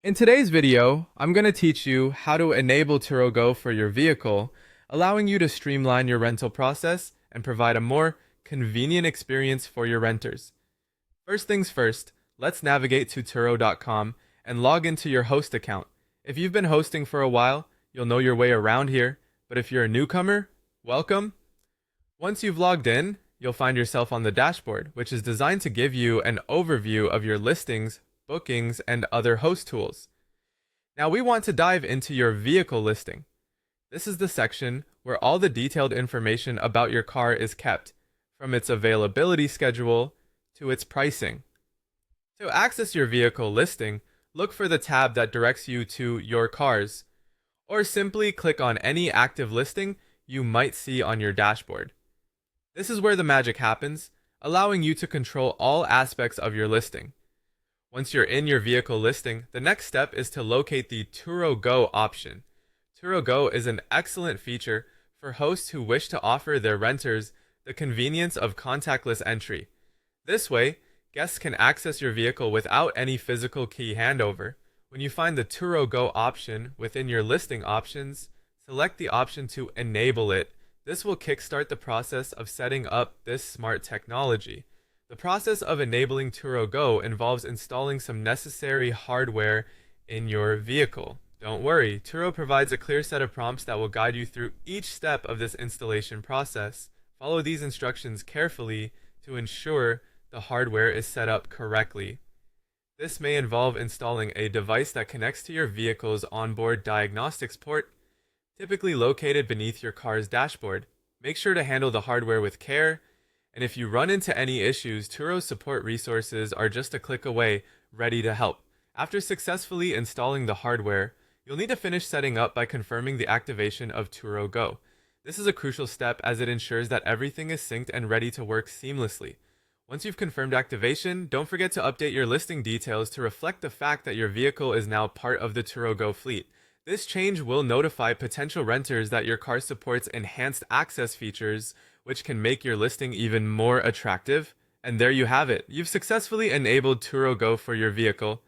In today's video, I'm going to teach you how to enable Turo Go for your vehicle, allowing you to streamline your rental process and provide a more convenient experience for your renters. First things first, let's navigate to Turo.com and log into your host account. If you've been hosting for a while, you'll know your way around here, but if you're a newcomer, welcome. Once you've logged in, you'll find yourself on the dashboard, which is designed to give you an overview of your listings, bookings, and other host tools. Now we want to dive into your vehicle listing. This is the section where all the detailed information about your car is kept, from its availability schedule to its pricing. To access your vehicle listing, look for the tab that directs you to Your Cars, or simply click on any active listing you might see on your dashboard. This is where the magic happens, allowing you to control all aspects of your listing. Once you're in your vehicle listing, the next step is to locate the Turo Go option. Turo Go is an excellent feature for hosts who wish to offer their renters the convenience of contactless entry. This way, guests can access your vehicle without any physical key handover. When you find the Turo Go option within your listing options, select the option to enable it. This will kickstart the process of setting up this smart technology. The process of enabling Turo Go involves installing some necessary hardware in your vehicle. Don't worry, Turo provides a clear set of prompts that will guide you through each step of this installation process. Follow these instructions carefully to ensure the hardware is set up correctly. This may involve installing a device that connects to your vehicle's onboard diagnostics port, typically located beneath your car's dashboard. Make sure to handle the hardware with care, and if you run into any issues, Turo's support resources are just a click away, ready to help. After successfully installing the hardware, you'll need to finish setting up by confirming the activation of Turo Go. This is a crucial step as it ensures that everything is synced and ready to work seamlessly. Once you've confirmed activation, don't forget to update your listing details to reflect the fact that your vehicle is now part of the Turo Go fleet. This change will notify potential renters that your car supports enhanced access features, which can make your listing even more attractive. And there you have it. You've successfully enabled Turo Go for your vehicle.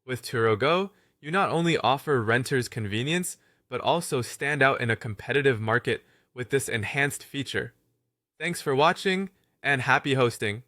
With Turo Go, you not only offer renters convenience, but also stand out in a competitive market with this enhanced feature. Thanks for watching, and happy hosting!